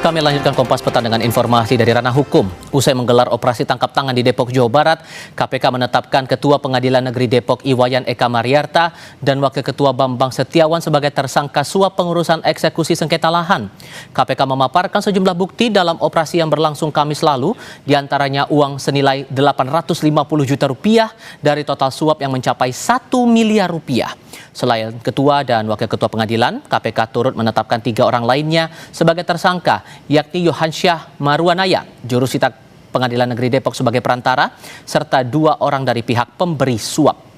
Kami lanjutkan Kompas Petang dengan informasi dari ranah hukum. Usai menggelar operasi tangkap tangan di Depok, Jawa Barat, KPK menetapkan Ketua Pengadilan Negeri Depok Iwayan Eka Mariarta dan Wakil Ketua Bambang Setiawan sebagai tersangka suap pengurusan eksekusi sengketa lahan. KPK memaparkan sejumlah bukti dalam operasi yang berlangsung Kamis lalu, diantaranya uang senilai 850 juta rupiah dari total suap yang mencapai 1 miliar rupiah. Selain Ketua dan Wakil Ketua Pengadilan, KPK turut menetapkan 3 orang lainnya sebagai tersangka, yakni Yohansyah Marwanaya, juru sita Pengadilan Negeri Depok sebagai perantara, serta 2 orang dari pihak pemberi suap.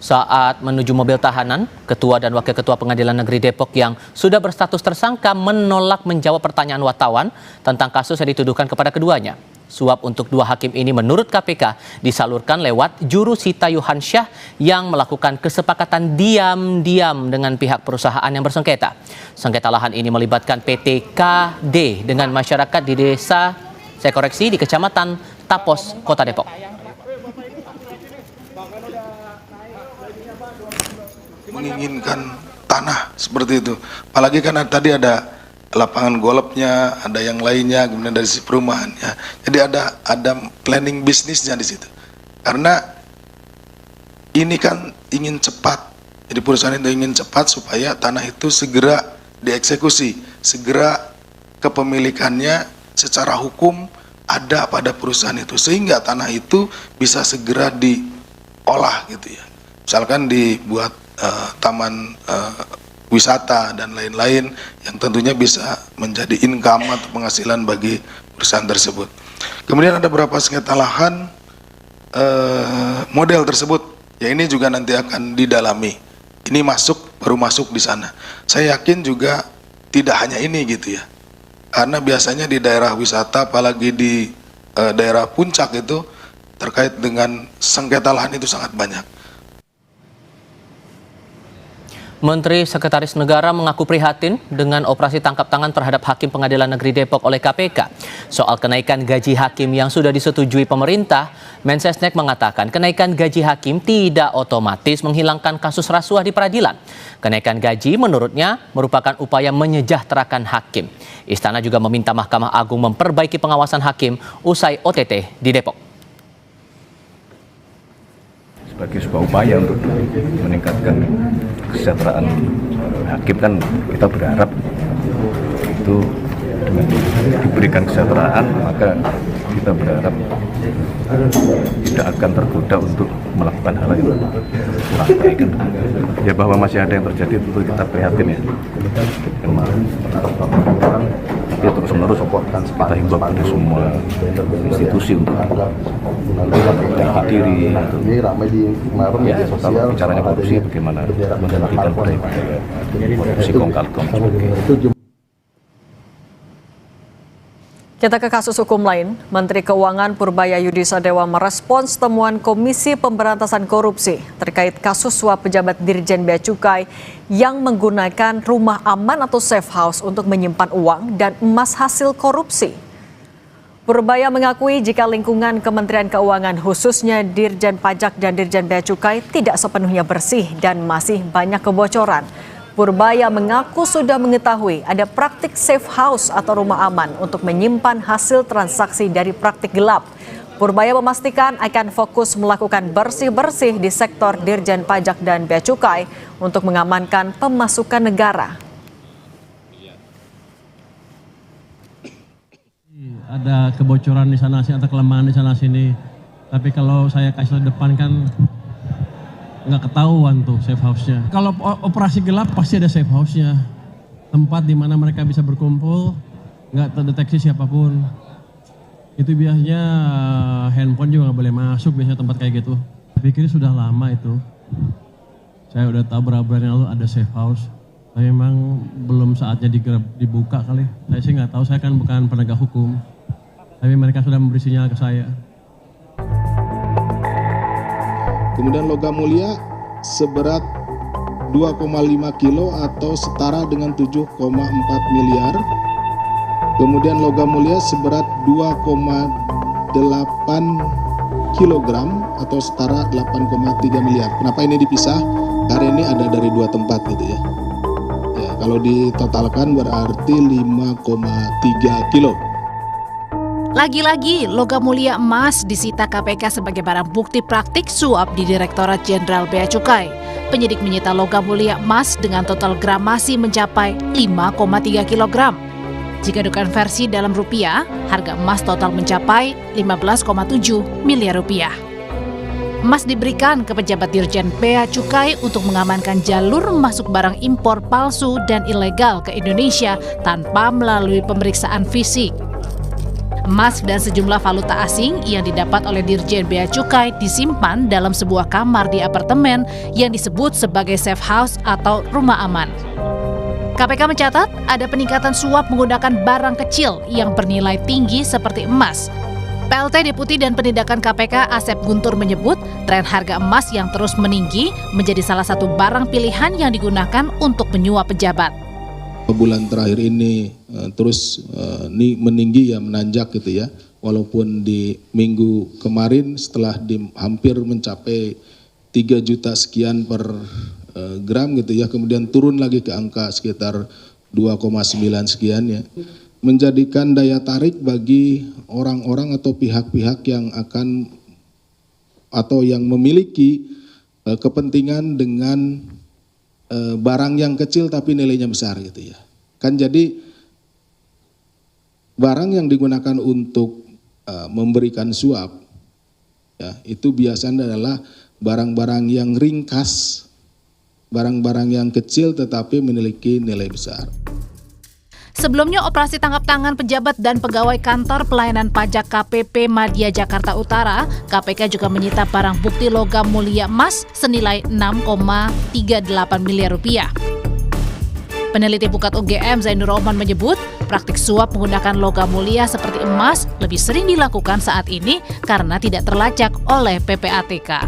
Saat menuju mobil tahanan, Ketua dan Wakil Ketua Pengadilan Negeri Depok yang sudah berstatus tersangka menolak menjawab pertanyaan wartawan tentang kasus yang dituduhkan kepada keduanya. Suap untuk 2 hakim ini menurut KPK disalurkan lewat juru sita Yohansyah yang melakukan kesepakatan diam-diam dengan pihak perusahaan yang bersengketa. Sengketa lahan ini melibatkan PT KD dengan masyarakat di desa, di Kecamatan Tapos, Kota Depok. Menginginkan tanah seperti itu, apalagi kan tadi ada lapangan golfnya, ada yang lainnya, kemudian dari sisi perumahannya, jadi ada planning bisnisnya di situ. Karena ini kan ingin cepat, jadi perusahaan itu ingin cepat supaya tanah itu segera dieksekusi, segera kepemilikannya secara hukum ada pada perusahaan itu, sehingga tanah itu bisa segera diolah gitu ya. Misalkan dibuat taman wisata dan lain-lain yang tentunya bisa menjadi income atau penghasilan bagi perusahaan tersebut. Kemudian ada beberapa sengketa lahan model tersebut, ya ini juga nanti akan didalami. Ini baru masuk di sana. Saya yakin juga tidak hanya ini gitu ya, karena biasanya di daerah wisata, apalagi di daerah puncak itu terkait dengan sengketa lahan itu sangat banyak. Menteri Sekretaris Negara mengaku prihatin dengan operasi tangkap tangan terhadap Hakim Pengadilan Negeri Depok oleh KPK. Soal kenaikan gaji hakim yang sudah disetujui pemerintah, Mensesnek mengatakan kenaikan gaji hakim tidak otomatis menghilangkan kasus rasuah di peradilan. Kenaikan gaji menurutnya merupakan upaya menyejahterakan hakim. Istana juga meminta Mahkamah Agung memperbaiki pengawasan hakim usai OTT di Depok. Sebagai sebuah upaya untuk meningkatkan kesejahteraan hakim, kan kita berharap itu dengan diberikan kesejahteraan, maka kita berharap tidak akan tergoda untuk melakukan hal yang kurang baik. Ya, bahwa masih ada yang terjadi tentu kita prihatin ya. Tapi terus menerus kita himbau kepada semua institusi untuk memperbaiki diri. Ya, kalau bicaranya korupsi, bagaimana menghentikan budaya korupsi kong kali kong. Kita ke kasus hukum lain. Menteri Keuangan Purbaya Yudisadewa merespons temuan Komisi Pemberantasan Korupsi terkait kasus suap pejabat Dirjen Bea Cukai yang menggunakan rumah aman atau safe house untuk menyimpan uang dan emas hasil korupsi. Purbaya mengakui jika lingkungan Kementerian Keuangan khususnya Dirjen Pajak dan Dirjen Bea Cukai tidak sepenuhnya bersih dan masih banyak kebocoran. Purbaya mengaku sudah mengetahui ada praktik safe house atau rumah aman untuk menyimpan hasil transaksi dari praktik gelap. Purbaya memastikan akan fokus melakukan bersih-bersih di sektor Dirjen Pajak dan Bea Cukai untuk mengamankan pemasukan negara. Ada kebocoran di sana sini, ada kelemahan di sana sini. Tapi kalau saya kasih depan kan nggak ketahuan tuh safe house-nya. Kalau operasi gelap pasti ada safe house-nya. Tempat di mana mereka bisa berkumpul, nggak terdeteksi siapapun. Itu biasanya handphone juga nggak boleh masuk, biasanya tempat kayak gitu. Saya pikir sudah lama itu. Saya udah tahu berapa bulan yang lalu ada safe house. Tapi memang belum saatnya dibuka kali. Saya sih nggak tahu, saya kan bukan penegak hukum. Tapi mereka sudah memberi sinyal ke saya. Kemudian logam mulia seberat 2,5 kilo atau setara dengan 7,4 miliar. Kemudian logam mulia seberat 2,8 kilogram atau setara 8,3 miliar. Kenapa ini dipisah? Karena ini ada dari dua tempat gitu ya. Ya, kalau ditotalkan berarti 5,3 kilo. Lagi-lagi, logam mulia emas disita KPK sebagai barang bukti praktik suap di Direktorat Jenderal Bea Cukai. Penyidik menyita logam mulia emas dengan total gramasi mencapai 5,3 kg. Jika dikonversi dalam rupiah, harga emas total mencapai 15,7 miliar rupiah. Emas diberikan ke pejabat Dirjen Bea Cukai untuk mengamankan jalur masuk barang impor palsu dan ilegal ke Indonesia tanpa melalui pemeriksaan fisik. Emas dan sejumlah valuta asing yang didapat oleh Dirjen Bea Cukai disimpan dalam sebuah kamar di apartemen yang disebut sebagai safe house atau rumah aman. KPK mencatat ada peningkatan suap menggunakan barang kecil yang bernilai tinggi seperti emas. PLT Deputi dan Penindakan KPK Asep Guntur menyebut tren harga emas yang terus meninggi menjadi salah satu barang pilihan yang digunakan untuk menyuap pejabat. Bulan terakhir ini terus meninggi ya, menanjak gitu ya. Walaupun di minggu kemarin setelah hampir mencapai 3 juta sekian per gram gitu ya, kemudian turun lagi ke angka sekitar 2,9 sekian ya. Menjadikan daya tarik bagi orang-orang atau pihak-pihak yang akan atau yang memiliki kepentingan dengan barang yang kecil tapi nilainya besar gitu ya. Kan jadi barang yang digunakan untuk memberikan suap ya, itu biasanya adalah barang-barang yang ringkas, barang-barang yang kecil tetapi memiliki nilai besar. Sebelumnya, operasi tangkap tangan pejabat dan pegawai kantor pelayanan pajak KPP Madya Jakarta Utara, KPK juga menyita barang bukti logam mulia emas senilai 6,38 miliar rupiah. Peneliti Pukat UGM Zainur Rohman menyebut, praktik suap menggunakan logam mulia seperti emas lebih sering dilakukan saat ini karena tidak terlacak oleh PPATK.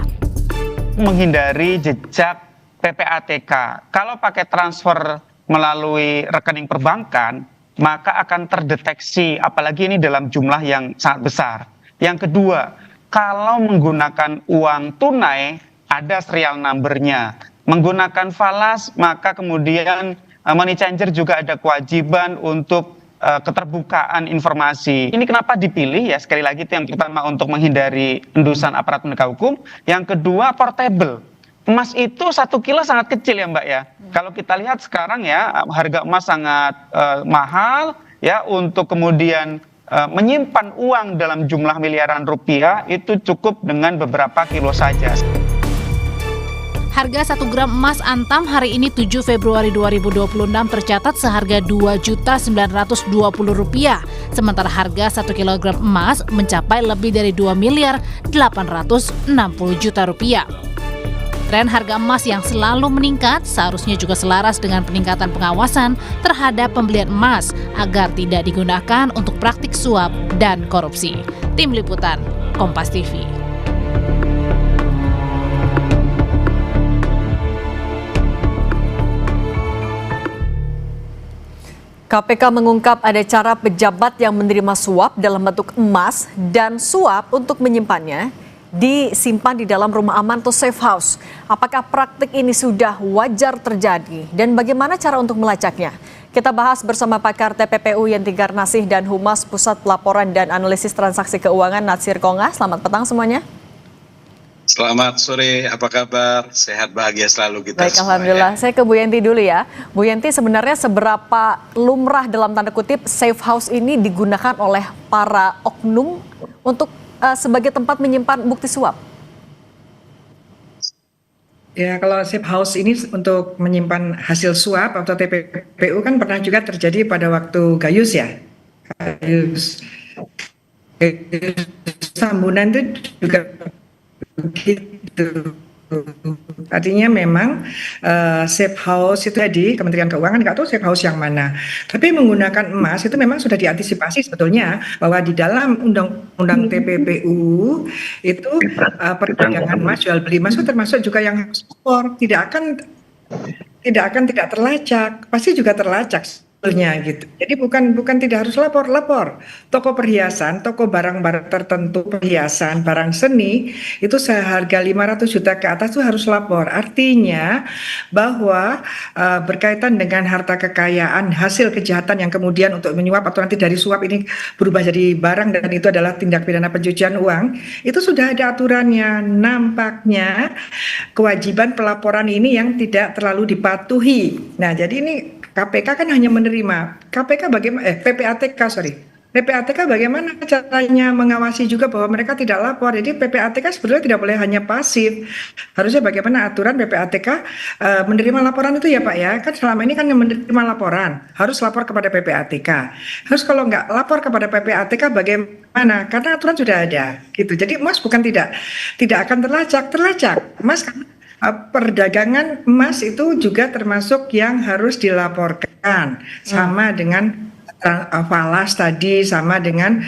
Menghindari jejak PPATK, kalau pakai transfer melalui rekening perbankan, maka akan terdeteksi, apalagi ini dalam jumlah yang sangat besar. Yang kedua, kalau menggunakan uang tunai, ada serial number-nya. Menggunakan falas, maka kemudian money changer juga ada kewajiban untuk keterbukaan informasi. Ini kenapa dipilih ya, sekali lagi itu yang pertama untuk menghindari endusan aparat penegak hukum. Yang kedua, portable. Emas itu 1 kilo sangat kecil ya Mbak ya. Kalau kita lihat sekarang ya, harga emas sangat mahal ya, untuk kemudian menyimpan uang dalam jumlah miliaran rupiah itu cukup dengan beberapa kilo saja. Harga 1 gram emas antam hari ini 7 Februari 2026 tercatat seharga Rp2.920. Sementara harga 1 kilogram emas mencapai lebih dari Rp2.860.000.000. Tren harga emas yang selalu meningkat seharusnya juga selaras dengan peningkatan pengawasan terhadap pembelian emas agar tidak digunakan untuk praktik suap dan korupsi. Tim Liputan, Kompas TV. KPK mengungkap ada cara pejabat yang menerima suap dalam bentuk emas dan suap untuk menyimpannya disimpan di dalam rumah aman atau safe house. Apakah praktik ini sudah wajar terjadi dan bagaimana cara untuk melacaknya? Kita bahas bersama pakar TPPU Yenti Garnasih dan Humas Pusat Pelaporan dan Analisis Transaksi Keuangan Natsir Konga. Selamat petang semuanya. Selamat sore, apa kabar? Sehat bahagia selalu kita. Baik, alhamdulillah. Saya ke Bu Yenti dulu ya. Bu Yenti, sebenarnya seberapa lumrah dalam tanda kutip safe house ini digunakan oleh para oknum untuk sebagai tempat menyimpan bukti suap? Ya, kalau safe house ini untuk menyimpan hasil suap atau TPPU kan pernah juga terjadi pada waktu Gayus ya. Gayus Tambunan itu juga begitu. Artinya memang safe house itu di Kementerian Keuangan, nggak tahu safe house yang mana. Tapi menggunakan emas itu memang sudah diantisipasi sebetulnya bahwa di dalam undang-undang TPPU itu perdagangan emas, jual beli emas itu termasuk juga yang ekspor, tidak terlacak, pasti juga terlacak gitu. Jadi bukan tidak harus lapor. Toko perhiasan, toko barang-barang tertentu, perhiasan, barang seni itu seharga 500 juta ke atas itu harus lapor. Artinya bahwa berkaitan dengan harta kekayaan, hasil kejahatan yang kemudian untuk menyuap atau nanti dari suap ini berubah jadi barang dan itu adalah tindak pidana pencucian uang, itu sudah ada aturannya. Nampaknya kewajiban pelaporan ini yang tidak terlalu dipatuhi. Nah, jadi ini KPK kan hanya menerima. PPATK bagaimana caranya mengawasi juga bahwa mereka tidak lapor. Jadi PPATK sebetulnya tidak boleh hanya pasif. Harusnya bagaimana aturan PPATK menerima laporan itu ya Pak ya. Kan selama ini kan yang menerima laporan harus lapor kepada PPATK. Harus kalau nggak lapor kepada PPATK bagaimana? Karena aturan sudah ada gitu. Jadi Mas bukan tidak akan terlacak. Mas karena perdagangan emas itu juga termasuk yang harus dilaporkan sama dengan falas tadi, sama dengan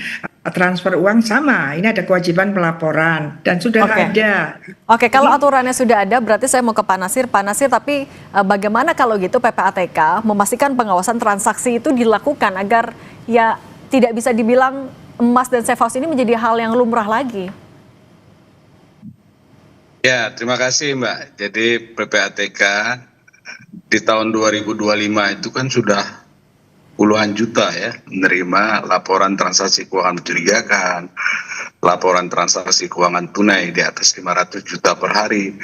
transfer uang sama. Ini ada kewajiban pelaporan dan sudah ada. Oke, kalau aturannya sudah ada berarti saya mau ke Pak Nasir. Pak Nasir, tapi bagaimana kalau gitu PPATK memastikan pengawasan transaksi itu dilakukan agar ya tidak bisa dibilang emas dan safe house ini menjadi hal yang lumrah lagi? Ya, terima kasih Mbak. Jadi PPATK di tahun 2025 itu kan sudah puluhan juta ya menerima laporan transaksi keuangan mencurigakan, laporan transaksi keuangan tunai di atas 500 juta per hari,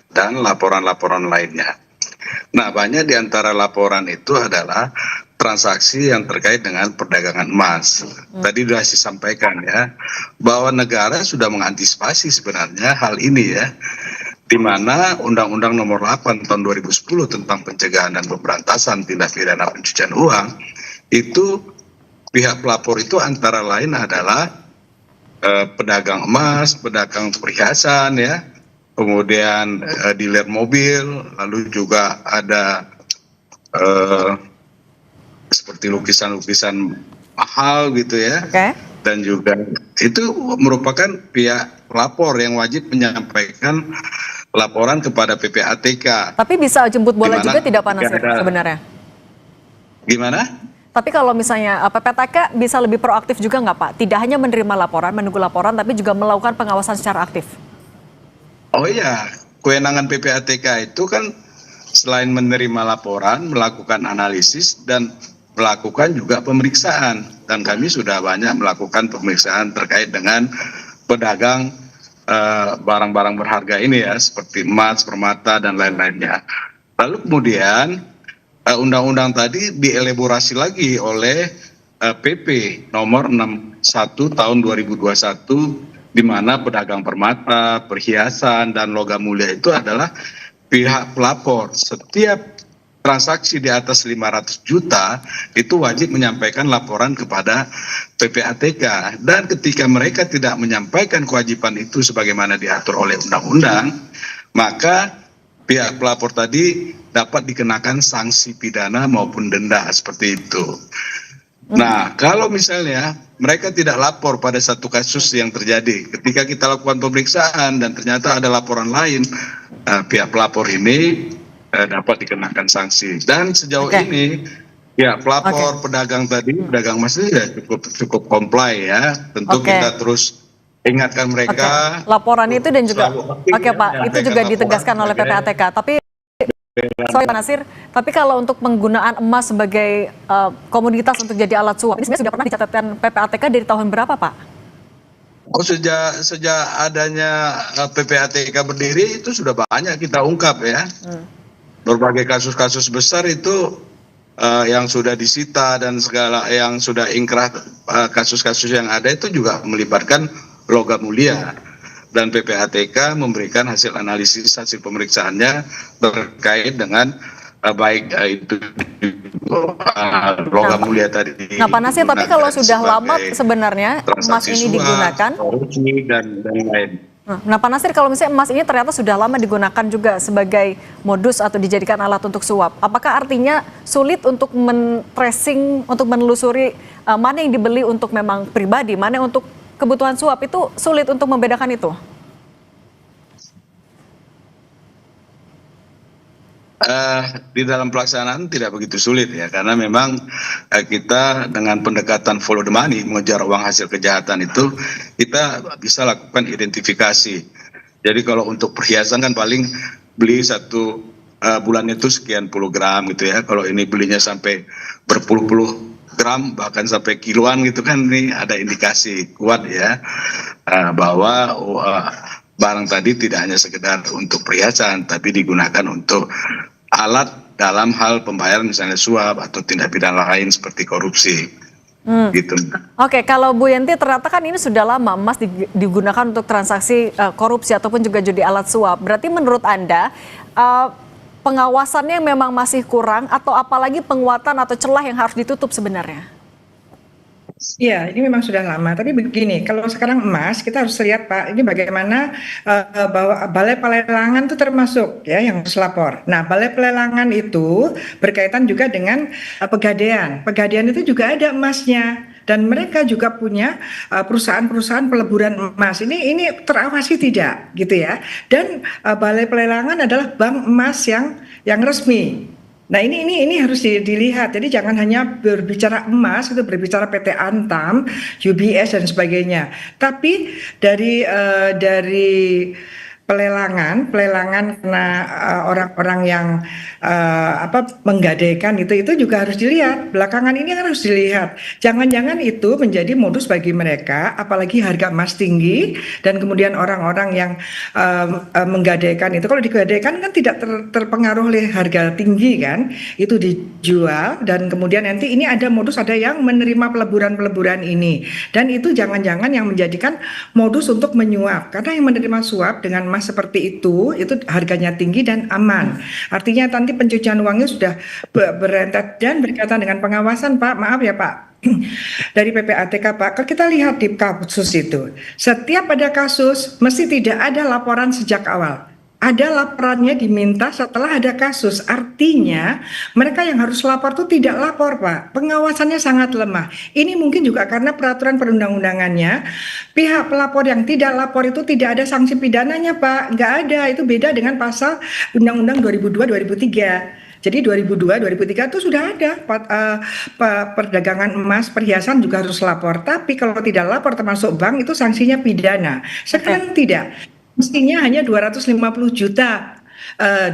dan laporan-laporan lainnya. Nah, banyak di antara laporan itu adalah transaksi yang terkait dengan perdagangan emas. Tadi sudah saya sampaikan ya, bahwa negara sudah mengantisipasi sebenarnya hal ini ya, di mana Undang-Undang Nomor 8 Tahun 2010 tentang pencegahan dan pemberantasan tindak pidana pencucian uang, itu pihak pelapor itu antara lain adalah pedagang emas, pedagang perhiasan ya, kemudian dealer mobil, lalu juga ada seperti lukisan-lukisan mahal gitu ya. Dan juga itu merupakan pihak pelapor yang wajib menyampaikan laporan kepada PPATK. Tapi bisa jemput bola juga tidak Pak Nasir sebenarnya? Gimana? Tapi kalau misalnya PPATK bisa lebih proaktif juga nggak Pak? Tidak hanya menerima laporan, menunggu laporan, tapi juga melakukan pengawasan secara aktif? Oh iya, kewenangan PPATK itu kan selain menerima laporan, melakukan analisis dan melakukan juga pemeriksaan. Dan kami sudah banyak melakukan pemeriksaan terkait dengan pedagang barang-barang berharga ini ya, seperti emas, permata, dan lain-lainnya. Lalu kemudian undang-undang tadi dielaborasi lagi oleh PP nomor 61 tahun 2021, di mana pedagang permata, perhiasan, dan logam mulia itu adalah pihak pelapor. Setiap transaksi di atas 500 juta itu wajib menyampaikan laporan kepada PPATK, dan ketika mereka tidak menyampaikan kewajiban itu sebagaimana diatur oleh undang-undang, maka pihak pelapor tadi dapat dikenakan sanksi pidana maupun denda seperti itu. Nah, kalau misalnya mereka tidak lapor pada satu kasus yang terjadi, ketika kita lakukan pemeriksaan dan ternyata ada laporan lain, pihak pelapor ini dapat dikenakan sanksi. Dan sejauh ini ya pelapor pedagang tadi, pedagang emas ini ya cukup comply ya. Tentu kita terus ingatkan mereka. Laporan itu dan juga Pak, itu juga ditegaskan oleh PPATK. Tapi sorry Pak Nasir, tapi kalau untuk penggunaan emas sebagai komoditas untuk jadi alat suap, ini sebenarnya sudah pernah dicatatkan PPATK dari tahun berapa Pak? Oh, sejak adanya PPATK berdiri itu sudah banyak kita ungkap ya. Berbagai kasus-kasus besar itu yang sudah disita dan segala yang sudah ingkrah, kasus-kasus yang ada itu juga melibatkan logam mulia, dan PPATK memberikan hasil analisis, hasil pemeriksaannya terkait dengan baik itu logam mulia tadi. Nah Pak Nasir, tapi kalau sudah lama sebenarnya emas ini digunakan dan lain. Nah Pak Nasir, kalau misalnya emas ini ternyata sudah lama digunakan juga sebagai modus atau dijadikan alat untuk suap, apakah artinya sulit untuk men-tracing, untuk menelusuri mana yang dibeli untuk memang pribadi, mana yang untuk kebutuhan suap, itu sulit untuk membedakan itu? Di dalam pelaksanaan tidak begitu sulit ya, karena memang kita dengan pendekatan follow the money, mengejar uang hasil kejahatan itu, kita bisa lakukan identifikasi. Jadi kalau untuk perhiasan kan paling beli satu bulannya itu sekian puluh gram gitu ya. Kalau ini belinya sampai berpuluh-puluh gram bahkan sampai kiloan gitu kan, ini ada indikasi kuat ya bahwa barang tadi tidak hanya sekedar untuk perhiasan, tapi digunakan untuk alat dalam hal pembayaran misalnya suap atau tindak pidana lain seperti korupsi. Gitu. Oke, kalau Bu Yenti ternyata kan ini sudah lama emas digunakan untuk transaksi korupsi ataupun juga judi alat suap. Berarti menurut Anda pengawasannya memang masih kurang atau apalagi penguatan atau celah yang harus ditutup sebenarnya? Ya, ini memang sudah lama. Tapi begini, kalau sekarang emas, kita harus lihat Pak, ini bagaimana bahwa balai pelelangan itu termasuk ya yang harus lapor. Nah, balai pelelangan itu berkaitan juga dengan pegadaian. Pegadaian itu juga ada emasnya. Dan mereka juga punya perusahaan-perusahaan peleburan emas. Ini terawasi tidak, gitu ya. Dan balai pelelangan adalah bank emas yang resmi. Nah ini harus dilihat. Jadi jangan hanya berbicara emas, itu berbicara PT Antam, UBS dan sebagainya. Tapi dari pelelangan karena orang-orang yang menggadaikan itu juga harus dilihat. Belakangan ini harus dilihat. Jangan-jangan itu menjadi modus bagi mereka, apalagi harga emas tinggi dan kemudian orang-orang yang menggadaikan itu, kalau digadaikan kan tidak terpengaruh oleh harga tinggi kan, itu dijual dan kemudian nanti ini ada modus, ada yang menerima peleburan ini dan itu jangan-jangan yang menjadikan modus untuk menyuap, karena yang menerima suap dengan emas seperti itu harganya tinggi dan aman. Artinya nanti pencucian uangnya sudah berentet dan berkaitan dengan pengawasan Pak. Maaf ya Pak. Dari PPATK Pak, kalau kita lihat di kasus itu, setiap ada kasus mesti tidak ada laporan sejak awal. Ada laporannya diminta setelah ada kasus. Artinya mereka yang harus lapor itu tidak lapor Pak. Pengawasannya sangat lemah. Ini mungkin juga karena peraturan perundang-undangannya. Pihak pelapor yang tidak lapor itu tidak ada sanksi pidananya Pak. Nggak ada. Itu beda dengan pasal Undang-Undang 2002-2003. Jadi 2002-2003 itu sudah ada perdagangan emas, perhiasan juga harus lapor. Tapi kalau tidak lapor termasuk bank itu sanksinya pidana. Sekarang tidak. Mestinya hanya 250 juta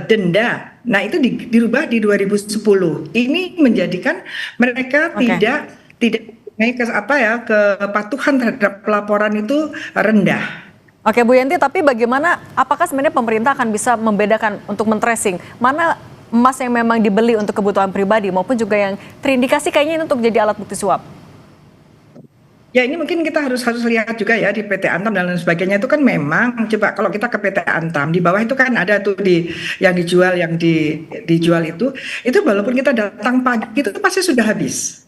denda. Nah itu dirubah di 2010. Ini menjadikan mereka tidak kepatuhan terhadap pelaporan itu rendah. Oke Bu Yenti, tapi bagaimana, apakah sebenarnya pemerintah akan bisa membedakan untuk men-tracing mana emas yang memang dibeli untuk kebutuhan pribadi maupun juga yang terindikasi kayaknya ini untuk jadi alat bukti suap? Ya ini mungkin kita harus lihat juga ya di PT Antam dan lain sebagainya itu kan memang, coba kalau kita ke PT Antam di bawah itu kan ada tuh yang dijual itu walaupun kita datang pagi itu pasti sudah habis.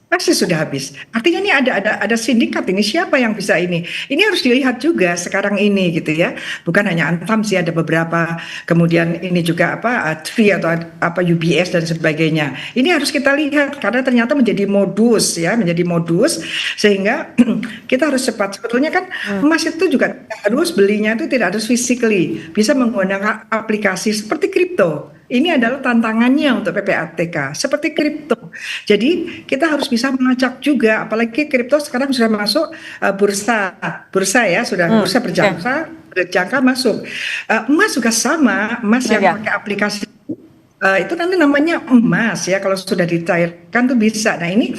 Artinya ini ada sindikat, ini siapa yang bisa ini harus dilihat juga sekarang ini gitu ya. Bukan hanya Antam sih, ada beberapa, kemudian ini juga Tri atau UBS dan sebagainya. Ini harus kita lihat karena ternyata menjadi modus sehingga kita harus cepat. Sebetulnya kan emas itu juga harus belinya itu tidak harus physically, bisa menggunakan aplikasi seperti kripto. Ini adalah tantangannya untuk PPATK, seperti kripto. Jadi kita harus bisa melacak juga, apalagi kripto sekarang sudah masuk bursa ya, sudah bursa berjangka masuk. Emas juga sama, emas yang pakai aplikasi itu nanti namanya emas ya, kalau sudah dicairkan tuh bisa. Nah ini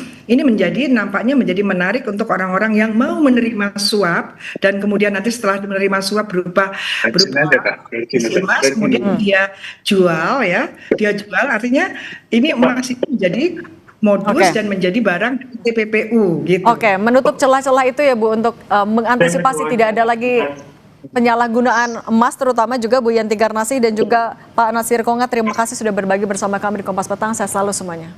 nampaknya menjadi menarik untuk orang-orang yang mau menerima suap dan kemudian nanti setelah menerima suap berupa emas, kemudian dia jual, artinya ini emas itu menjadi modus dan menjadi barang TPPU gitu. Oke, menutup celah-celah itu ya Bu untuk mengantisipasi tidak ada lagi penyalahgunaan emas, terutama juga Bu Yenti Garnasih dan juga Pak Nasir Konga. Terima kasih sudah berbagi bersama kami di Kompas Petang. Saya selalu semuanya.